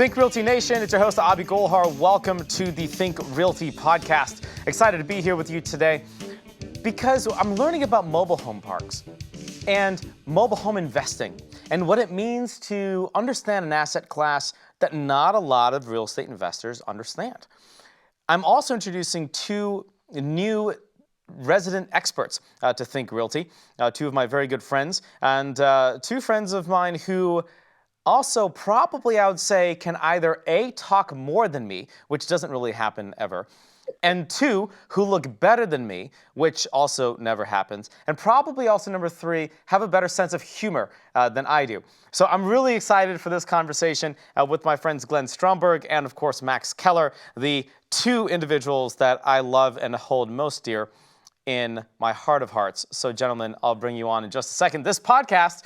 Think Realty Nation, it's your host, Abhi Golhar. Welcome to the Think Realty podcast. Excited to be here with you today because I'm learning about mobile home parks and mobile home investing and what it means to understand an asset class that not a lot of real estate investors understand. I'm also introducing two new resident experts to Think Realty, two of my very good friends, and two friends of mine who also probably, I would say, can either A, talk more than me, which doesn't really happen ever, and two, who look better than me, which also never happens, and probably also number three, have a better sense of humor than I do. So I'm really excited for this conversation with my friends Glenn Stromberg and, of course, Max Keller, the two individuals that I love and hold most dear in my heart of hearts. So, gentlemen, I'll bring you on in just a second. This podcast,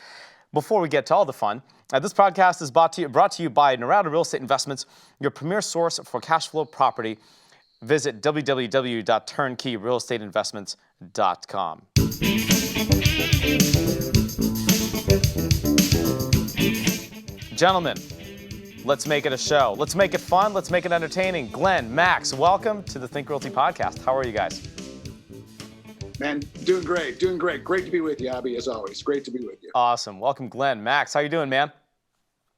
before we get to all the fun, this podcast is brought to you by Norada Real Estate Investments, your premier source for cash flow property. Visit www.turnkeyrealestateinvestments.com. Gentlemen, let's make it a show. Let's make it fun. Let's make it entertaining. Glenn, Max, welcome to the Think Realty podcast. How are you guys? Man, doing great. Great to be with you, Abhi, as always. Great to be with you. Awesome. Welcome, Glenn. Max, how you doing, man?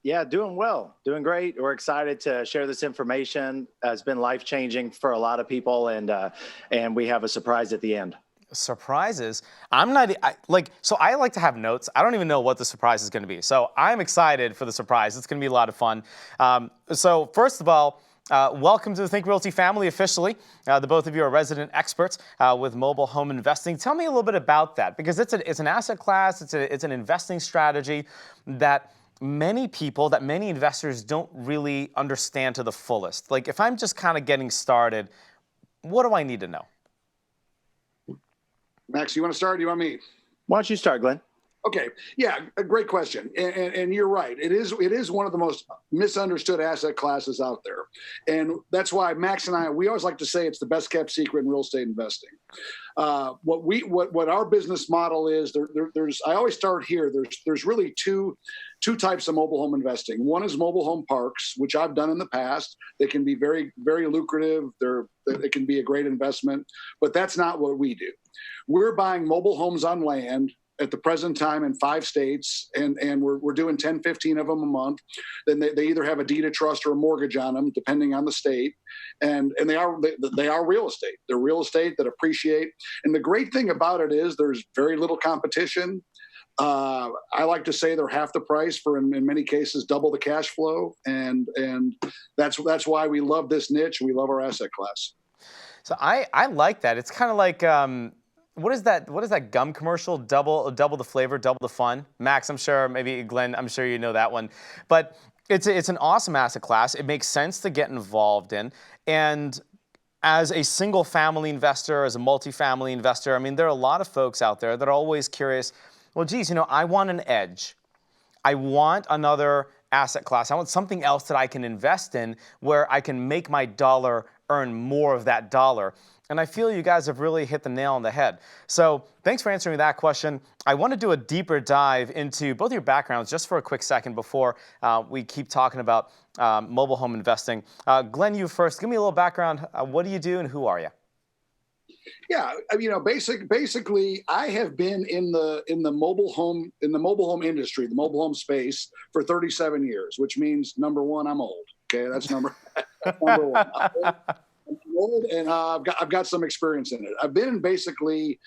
Yeah, doing well. Doing great. We're excited to share this information. It's been life-changing for a lot of people, and we have a surprise at the end. Surprises? So I like to have notes. I don't even know what the surprise is going to be. So I'm excited for the surprise. It's going to be a lot of fun. So first of all, welcome to the Think Realty family officially. The both of you are resident experts with mobile home investing. Tell me a little bit about that, because it's an asset class, it's an investing strategy that many investors don't really understand to the fullest. Like, if I'm just kind of getting started, what do I need to know? Max, you want to start or do you want me? Why don't you start, Glenn? Okay. Yeah, a great question. And you're right. It is one of the most misunderstood asset classes out there. And that's why Max and we always like to say it's the best kept secret in real estate investing. What our business model is, I always start here. There's really two types of mobile home investing. One is mobile home parks, which I've done in the past. They can be very, very lucrative. It can be a great investment, but that's not what we do. We're buying mobile homes on land at the present time in 5 states, and we're doing 10, 15 of them a month. Then they either have a deed of trust or a mortgage on them, depending on the state, and they are real estate. They're real estate that appreciate. And the great thing about it is there's very little competition. I like to say they're half the price for, in many cases, double the cash flow, and that's why we love this niche. We love our asset class. So I like that. It's kind of like. What is that gum commercial? Double the flavor, double the fun. Max, I'm sure, maybe Glenn, I'm sure you know that one. But it's an awesome asset class. It makes sense to get involved in. And as a single family investor, as a multifamily investor, I mean, there are a lot of folks out there that are always curious, well, geez, I want an edge. I want another asset class. I want something else that I can invest in where I can make my dollar earn more of that dollar. And I feel you guys have really hit the nail on the head. So thanks for answering that question. I want to do a deeper dive into both your backgrounds just for a quick second before we keep talking about mobile home investing. Glenn, you first. Give me a little background. What do you do and who are you? Yeah, basically, I have been in the mobile home industry, the mobile home space for 37 years, which means number one, I'm old. Okay, that's number one. And I've got some experience in it. I've been in basically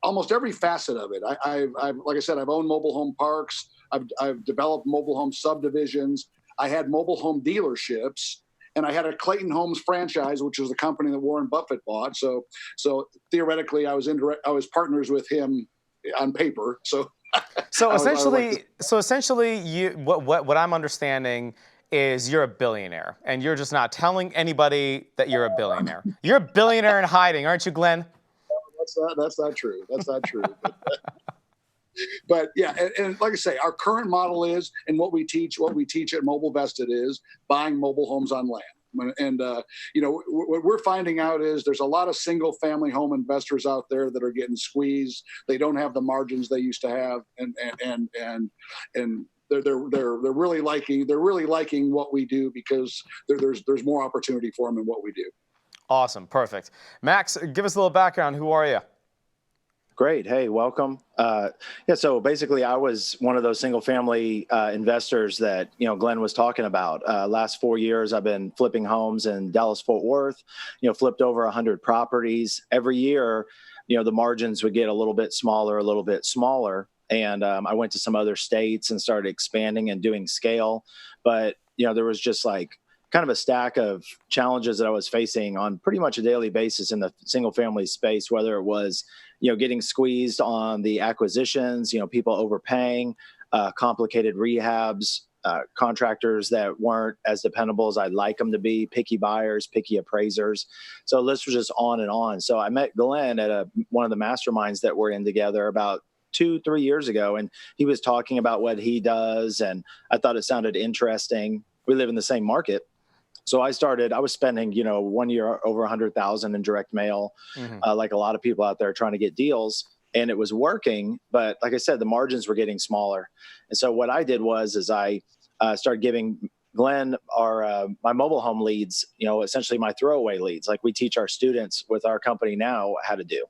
almost every facet of it. I've like I said, I've owned mobile home parks. I've developed mobile home subdivisions. I had mobile home dealerships, and I had a Clayton Homes franchise, which was the company that Warren Buffett bought. So theoretically, I was partners with him on paper. So essentially, you what I'm understanding is you're a billionaire, and you're just not telling anybody that you're a billionaire. You're a billionaire in hiding, aren't you, Glenn? That's not true. But yeah, and like I say, our current model is, and what we teach at MobileVestEd is buying mobile homes on land. And what we're finding out is there's a lot of single family home investors out there that are getting squeezed. They don't have the margins they used to have, and they're really liking what we do because there's more opportunity for them in what we do. Awesome, perfect. Max, give us a little background. Who are you? Great. Hey, welcome. So basically I was one of those single family investors that, Glenn was talking about. Last 4 years, I've been flipping homes in Dallas, Fort Worth, flipped over 100 properties. Every year, the margins would get a little bit smaller. And I went to some other states and started expanding and doing scale. But, there was just like kind of a stack of challenges that I was facing on pretty much a daily basis in the single family space, whether it was, getting squeezed on the acquisitions, people overpaying, complicated rehabs, contractors that weren't as dependable as I'd like them to be, picky buyers, picky appraisers. So the list was just on and on. So I met Glenn at one of the masterminds that we're in together about 2-3 years ago, and he was talking about what he does, and I thought it sounded interesting. We live in the same market. So I was spending, 1 year over 100,000 in direct mail, like a lot of people out there trying to get deals, and it was working. But like I said, the margins were getting smaller. And so what I did is I started giving Glenn my mobile home leads, essentially my throwaway leads, like we teach our students with our company now how to do.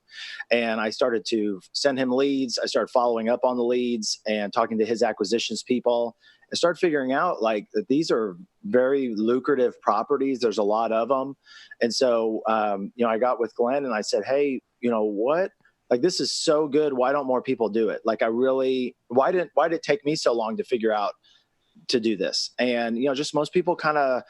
And I started to send him leads. I started following up on the leads and talking to his acquisitions people. I started figuring out like that these are very lucrative properties. There's a lot of them. And so, I got with Glenn and I said, hey, what? Like, this is so good. Why don't more people do it? Like, why did it take me so long to figure out to do this? And, just most people kind of,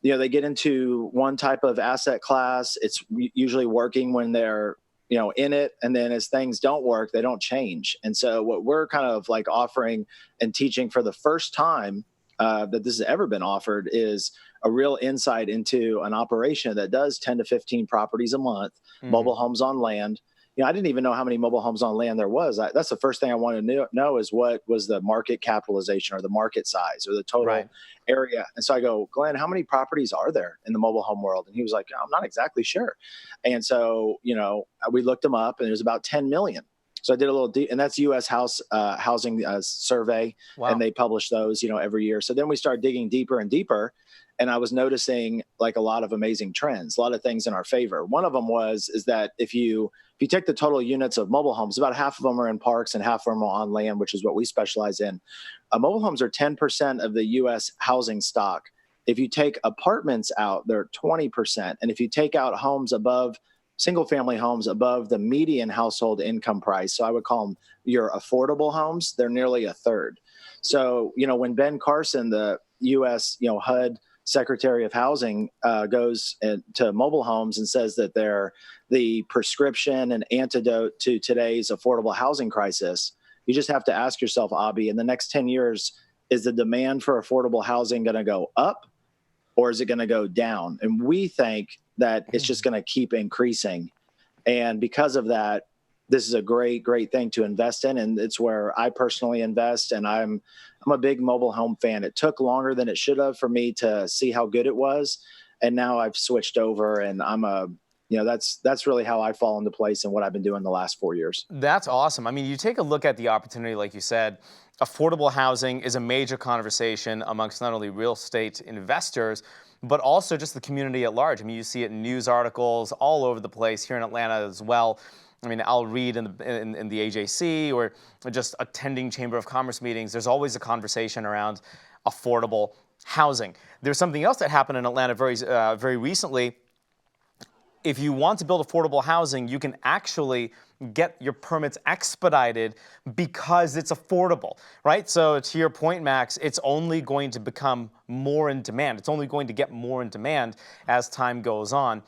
they get into one type of asset class. It's usually working when they're, in it. And then as things don't work, they don't change. And so what we're kind of like offering and teaching for the first time that this has ever been offered is a real insight into an operation that does 10 to 15 properties a month, mobile homes on land. I didn't even know how many mobile homes on land there was. That's the first thing I wanted to know is what was the market capitalization or the market size or the total area. And so I go, Glenn, how many properties are there in the mobile home world? And he was like, I'm not exactly sure. And so, we looked them up and it was about 10 million. So I did a little and that's U.S. housing survey. Wow. And they publish those, every year. So then we started digging deeper and deeper. And I was noticing like a lot of amazing trends, a lot of things in our favor. One of them is that if you take the total units of mobile homes, about half of them are in parks and half of them are on land, which is what we specialize in. Mobile homes are 10% of the U.S. housing stock. If you take apartments out, they're 20%. And if you take out single family homes above the median household income price, so I would call them your affordable homes, they're nearly a third. So, when Ben Carson, the U.S. HUD Secretary of Housing, goes to mobile homes and says that they're the prescription and antidote to today's affordable housing crisis, you just have to ask yourself, Abhi, in the next 10 years, is the demand for affordable housing going to go up or is it going to go down? And we think that it's just going to keep increasing. And because of that, this is a great, great thing to invest in. And it's where I personally invest. And I'm a big mobile home fan. It took longer than it should have for me to see how good it was. And now I've switched over and that's really how I fall into place and what I've been doing the last 4 years. That's awesome. I mean, you take a look at the opportunity, like you said, affordable housing is a major conversation amongst not only real estate investors, but also just the community at large. I mean, you see it in news articles all over the place here in Atlanta as well. I mean, I'll read in the AJC or just attending Chamber of Commerce meetings. There's always a conversation around affordable housing. There's something else that happened in Atlanta very recently. If you want to build affordable housing, you can actually get your permits expedited because it's affordable, right? So to your point, Max, it's only going to become more in demand. It's only going to get more in demand as time goes on.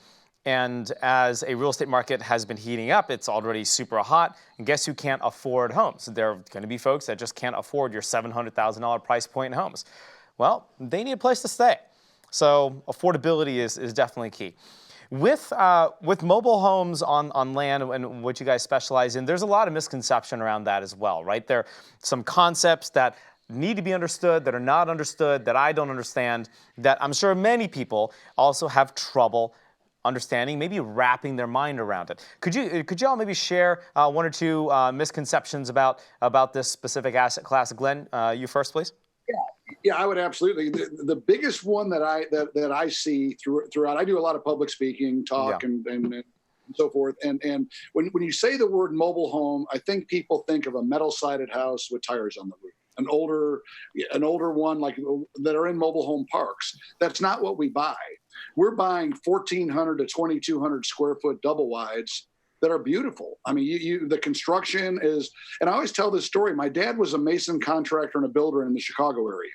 And as a real estate market has been heating up, it's already super hot. And guess who can't afford homes? There are going to be folks that just can't afford your $700,000 price point homes. Well, they need a place to stay. So affordability is definitely key. With mobile homes on land and what you guys specialize in, there's a lot of misconception around that as well, right? There are some concepts that need to be understood, that are not understood, that I don't understand, that I'm sure many people also have trouble understanding, maybe wrapping their mind around it. Could y'all maybe share one or two misconceptions about this specific asset class? Glenn, you first, please. Yeah, I would absolutely. The biggest one that I see throughout. I do a lot of public speaking, talk, and so forth. And when you say the word mobile home, I think people think of a metal-sided house with tires on the roof. An older one like that are in mobile home parks. That's not what we buy. We're buying 1,400 to 2,200 square foot double wides that are beautiful. I mean, the construction is, and I always tell this story. My dad was a mason contractor and a builder in the Chicago area.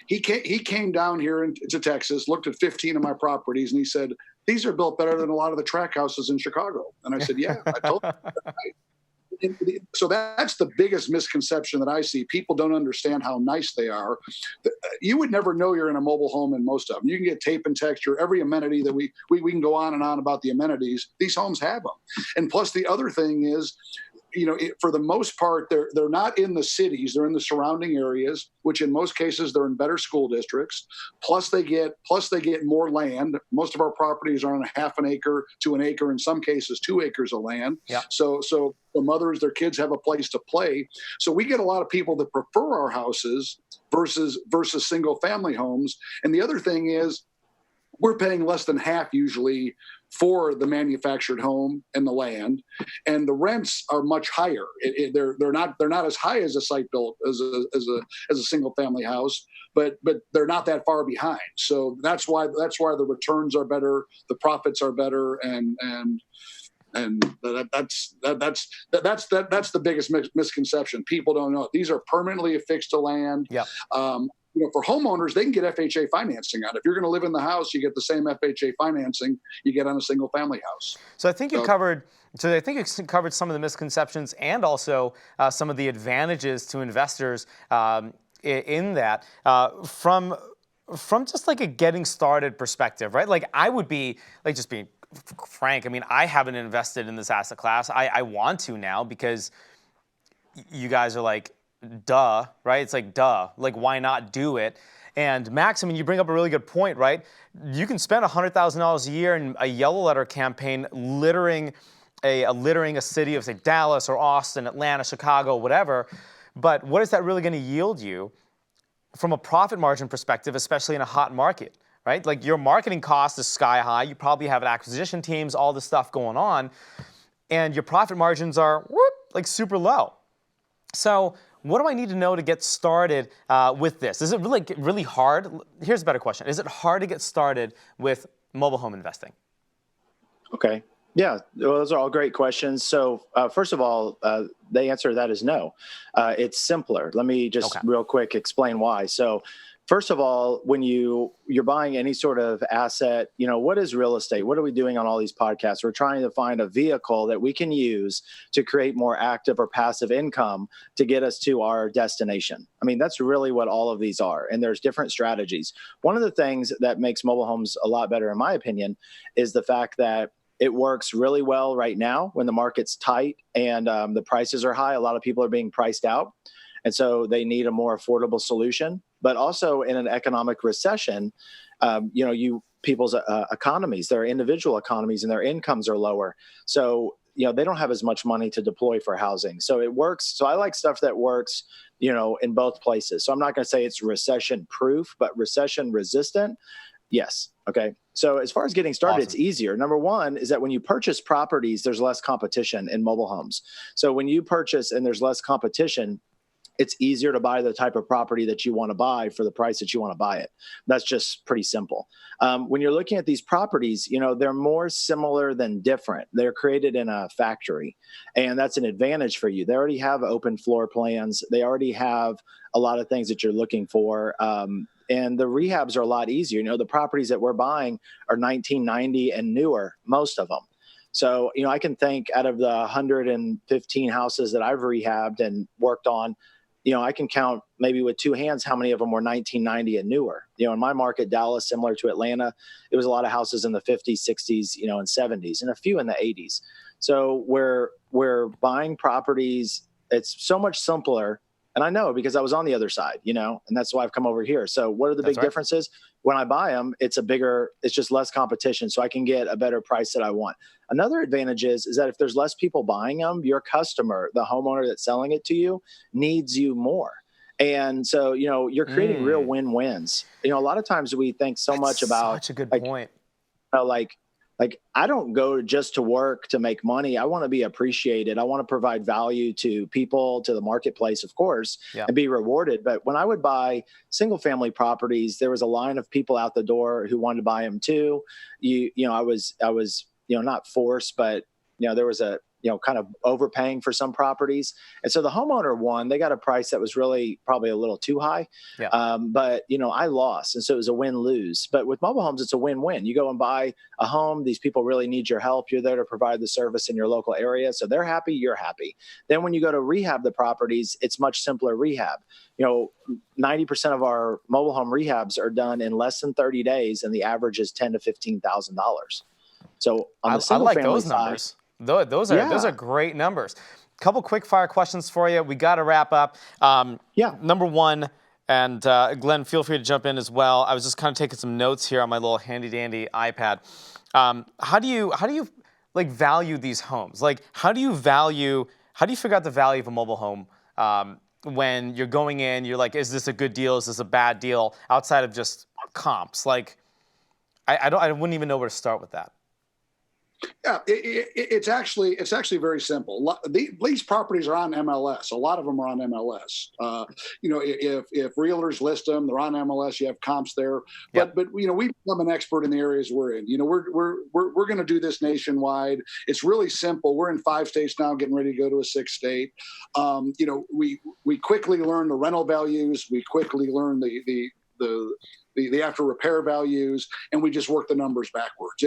He came down here to Texas, looked at 15 of my properties, and he said, "These are built better than a lot of the track houses in Chicago." And I said, "Yeah, I told him." So that's the biggest misconception that I see. People don't understand how nice they are. You would never know you're in a mobile home in most of them. You can get tape and texture, every amenity that we can go on and on about the amenities. These homes have them. And plus the other thing is, for the most part, they're not in the cities. They're in the surrounding areas, which in most cases they're in better school districts. Plus they get more land. Most of our properties are on a half an acre to an acre, in some cases 2 acres of land. Yeah. So the mothers, their kids have a place to play. So we get a lot of people that prefer our houses versus single family homes. And the other thing is, we're paying less than half usually for the manufactured home and the land, and the rents are much higher. They're not as high as a site built as a single family house, but they're not that far behind. So that's why the returns are better, the profits are better, and that's the biggest misconception. People don't know these are permanently affixed to land. Yeah. For homeowners, they can get FHA financing on it. If you're going to live in the house, you get the same FHA financing you get on a single family house. So I think you covered some of the misconceptions and also some of the advantages to investors in that from just like a getting started perspective, right? Like I would be like, just being frank, I mean, I haven't invested in this asset class. I want to now because you guys are like, duh, right? It's like, duh, like why not do it? And Max, I mean, you bring up a really good point, right? You can spend $100,000 a year in a yellow letter campaign littering a city of, say, Dallas or Austin, Atlanta, Chicago, whatever. But what is that really going to yield you from a profit margin perspective, especially in a hot market, right? Like your marketing cost is sky high. You probably have acquisition teams, all this stuff going on, and your profit margins are like super low. So what do I need to know to get started with this? Is it really hard? Here's a better question. Is it hard to get started with mobile home investing? Okay. Yeah, well, those are all great questions. So first of all, the answer to that is no. It's simpler. Let me just real quick explain why. So first of all, when you're buying any sort of asset, what is real estate? What are we doing on all these podcasts? We're trying to find a vehicle that we can use to create more active or passive income to get us to our destination. I mean, that's really what all of these are. And there's different strategies. One of the things that makes mobile homes a lot better, in my opinion, is the fact that it works really well right now when the market's tight and the prices are high. A lot of people are being priced out. And so they need a more affordable solution. But also in an economic recession, people's economies, their individual economies and their incomes are lower. So, they don't have as much money to deploy for housing. So it works. So I like stuff that works, in both places. So I'm not going to say it's recession proof, but recession resistant. Yes. Okay. So as far as getting started, It's easier. Number one is that when you purchase properties, there's less competition in mobile homes. So when you purchase and there's less competition, it's easier to buy the type of property that you want to buy for the price that you want to buy it. That's just pretty simple. When you're looking at these properties, they're more similar than different. They're created in a factory, and that's an advantage for you. They already have open floor plans. They already have a lot of things that you're looking for. And the rehabs are a lot easier. The properties that we're buying are 1990 and newer, most of them. So, I can think out of the 115 houses that I've rehabbed and worked on, I can count maybe with two hands how many of them were 1990 and newer. In my market, Dallas, similar to Atlanta, it was a lot of houses in the 50s, 60s, and 70s, and a few in the 80s. So we're buying properties. It's so much simpler And I know because I was on the other side, and that's why I've come over here. So what are the big differences? When I buy them, it's just less competition. So I can get a better price that I want. Another advantage is that if there's less people buying them, your customer, the homeowner that's selling it to you, needs you more. And so, you're creating real win-wins. A lot of times we think so much about such a good point. Like I don't go just to work to make money. I want to be appreciated. I want to provide value to people, to the marketplace, of course, and be rewarded. But when I would buy single family properties, there was a line of people out the door who wanted to buy them too. I was not forced, but there was a kind of overpaying for some properties. And so the homeowner won. They got a price that was really probably a little too high. But, I lost. And so it was a win-lose. But with mobile homes, it's a win-win. You go and buy a home. These people really need your help. You're there to provide the service in your local area. So they're happy. You're happy. Then when you go to rehab the properties, it's much simpler rehab. 90% of our mobile home rehabs are done in less than 30 days. And the average is $10,000 to $15,000. So on the single family those side, numbers. Those are great numbers. Couple quick fire questions for you. We got to wrap up. Number one, and Glenn, feel free to jump in as well. I was just kind of taking some notes here on my little handy dandy iPad. How do you value these homes? Like, how do you figure out the value of a mobile home when you're going in? You're like, is this a good deal? Is this a bad deal? Outside of just comps, like I wouldn't even know where to start with that. Yeah, it's actually very simple. These properties are on MLS. A lot of them are on MLS. If realtors list them, they're on MLS. You have comps there. But we become an expert in the areas we're in. We're going to do this nationwide. It's really simple. We're in 5 states now, getting ready to go to a 6th state. We quickly learn the rental values. We quickly learn the after repair values, and we just work the numbers backwards.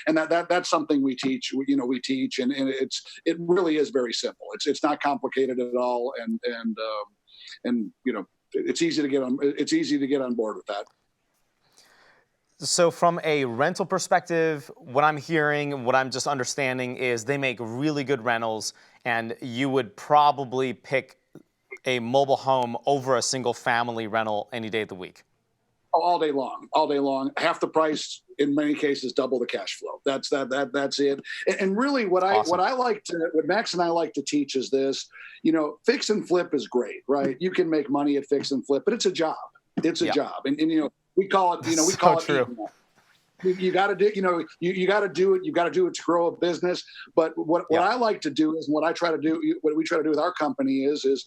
That's something we teach. We teach, and it really is very simple. It's not complicated at all, and it's easy to get on. It's easy to get on board with that. So from a rental perspective, what I'm hearing, what I'm just understanding is they make really good rentals, and you would probably pick a mobile home over a single family rental any day of the week. All day long, half the price, in many cases, double the cash flow. That's it. And really what Max and I like to teach is this, fix and flip is great, right? You can make money at fix and flip, but it's a job. It's a job. And we call it, we call it true. You got to do, you got to do it. You got to do it to grow a business. But what I like to do is, what we try to do with our company is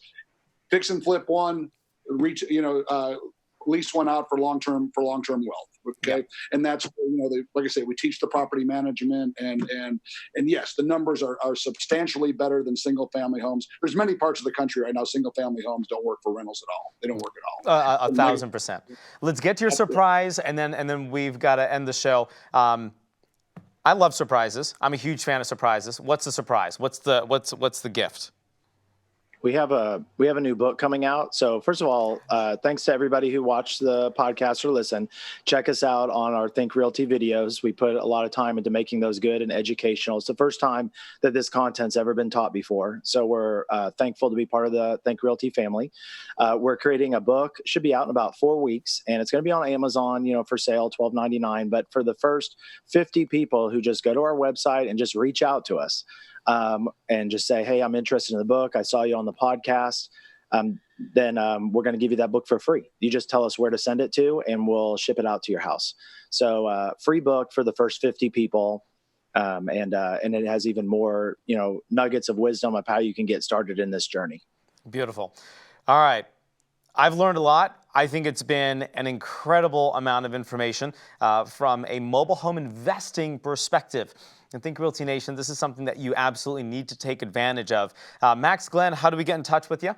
fix and flip one, reach, lease one out for long-term wealth. Okay. And that's, like I say, we teach the property management and yes, the numbers are substantially better than single family homes. There's many parts of the country right now, single family homes don't work for rentals at all. They don't work at all. 1,000%. Let's get to your surprise, and then we've got to end the show. I love surprises. I'm a huge fan of surprises. What's the surprise? What's the gift? We have a new book coming out. So first of all, thanks to everybody who watched the podcast or listen. Check us out on our Think Realty videos. We put a lot of time into making those good and educational. It's the first time that this content's ever been taught before. So we're thankful to be part of the Think Realty family. We're creating a book. It should be out in about 4 weeks, and it's going to be on Amazon, for sale, $12.99. But for the first 50 people who just go to our website and just reach out to us, and just say, hey, I'm interested in the book. I saw you on the podcast. Then we're going to give you that book for free. You just tell us where to send it to, and we'll ship it out to your house. So free book for the first 50 people. And it has even more, nuggets of wisdom of how you can get started in this journey. Beautiful. All right. I've learned a lot. I think it's been an incredible amount of information from a mobile home investing perspective. And Think Realty Nation, this is something that you absolutely need to take advantage of. Max, Glenn, how do we get in touch with you?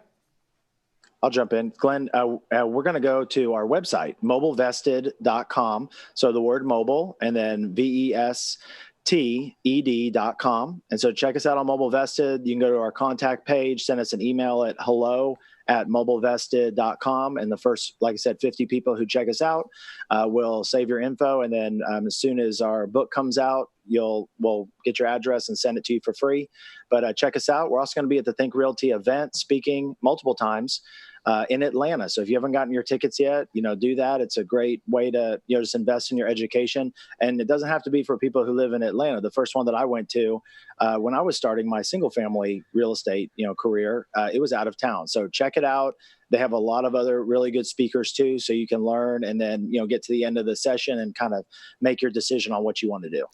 I'll jump in. Glenn, we're going to go to our website, MobileVestEd.com. So the word mobile and then VESTED.com. And so check us out on MobileVested. You can go to our contact page, send us an email at hello@mobilevested.com. And the first, like I said, 50 people who check us out will save your info. And then as soon as our book comes out, we'll get your address and send it to you for free. But check us out. We're also going to be at the Think Realty event, speaking multiple times in Atlanta. So if you haven't gotten your tickets yet, do that. It's a great way to, just invest in your education. And it doesn't have to be for people who live in Atlanta. The first one that I went to when I was starting my single family real estate, career, it was out of town. So check it out. They have a lot of other really good speakers too, so you can learn and then, get to the end of the session and kind of make your decision on what you want to do.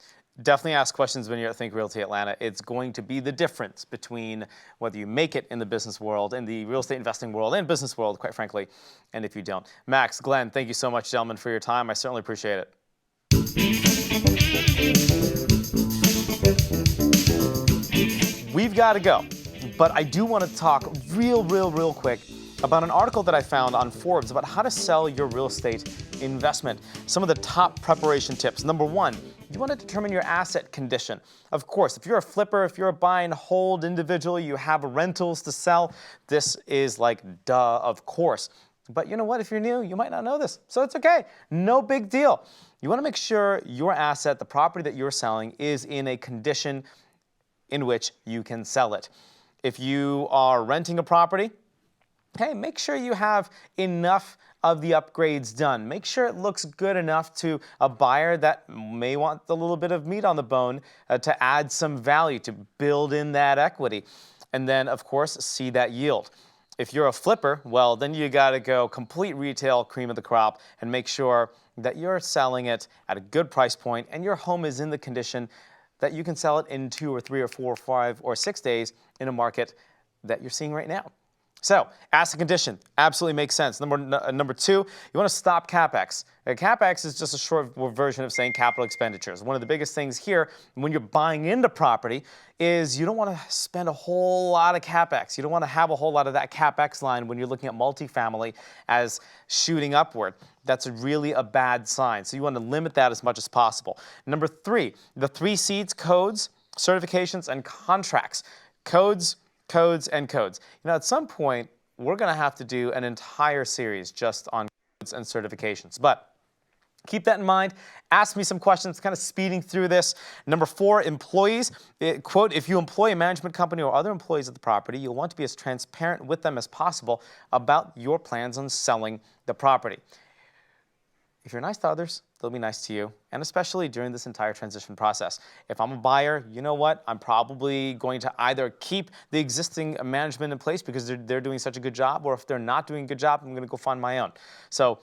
Definitely ask questions when you're at Think Realty Atlanta. It's going to be the difference between whether you make it in the business world, in the real estate investing world, and business world, quite frankly, and if you don't. Max, Glenn, thank you so much, gentlemen, for your time. I certainly appreciate it. We've got to go, but I do want to talk real quick about an article that I found on Forbes about how to sell your real estate investment. Some of the top preparation tips. Number one, you want to determine your asset condition. Of course, if you're a flipper, if you're a buy and hold individual, you have rentals to sell, this is like duh, of course. But you know what? If you're new, you might not know this. So it's okay. No big deal. You want to make sure your asset, the property that you're selling, is in a condition in which you can sell it. If you are renting a property, hey, make sure you have enough of the upgrades done. Make sure it looks good enough to a buyer that may want a little bit of meat on the bone to add some value, to build in that equity. And then, of course, see that yield. If you're a flipper, well, then you got to go complete retail, cream of the crop, and make sure that you're selling it at a good price point and your home is in the condition that you can sell it in 2 or 3 or 4 or 5 or 6 days in a market that you're seeing right now. So, asset condition absolutely makes sense. Number two, you want to stop CapEx. CapEx is just a short version of saying capital expenditures. One of the biggest things here when you're buying into property is you don't want to spend a whole lot of CapEx. You don't want to have a whole lot of that CapEx line when you're looking at multifamily as shooting upward. That's really a bad sign. So you want to limit that as much as possible. Number three, the 3 C's: codes, certifications, and contracts. Codes, and codes. At some point, we're going to have to do an entire series just on codes and certifications. But keep that in mind. Ask me some questions, kind of speeding through this. Number 4, employees. Quote, if you employ a management company or other employees at the property, you'll want to be as transparent with them as possible about your plans on selling the property. If you're nice to others, they'll be nice to you, and especially during this entire transition process. If I'm a buyer, you know what? I'm probably going to either keep the existing management in place because they're doing such a good job, or if they're not doing a good job, I'm going to go find my own. So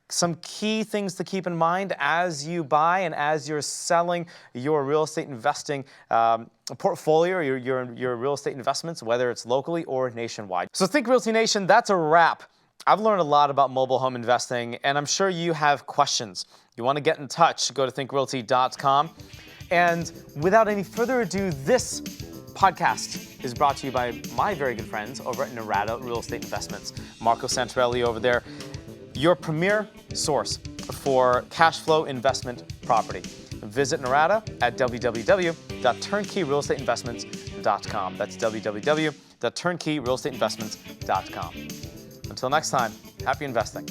some key things to keep in mind as you buy and as you're selling your real estate investing portfolio, or your real estate investments, whether it's locally or nationwide. So Think Realty Nation, that's a wrap. I've learned a lot about mobile home investing, and I'm sure you have questions. You want to get in touch, go to thinkrealty.com. And without any further ado, this podcast is brought to you by my very good friends over at Narada Real Estate Investments. Marco Santorelli over there, your premier source for cash flow investment property. Visit Narada at www.turnkeyrealestateinvestments.com. That's www.turnkeyrealestateinvestments.com. Until next time, happy investing.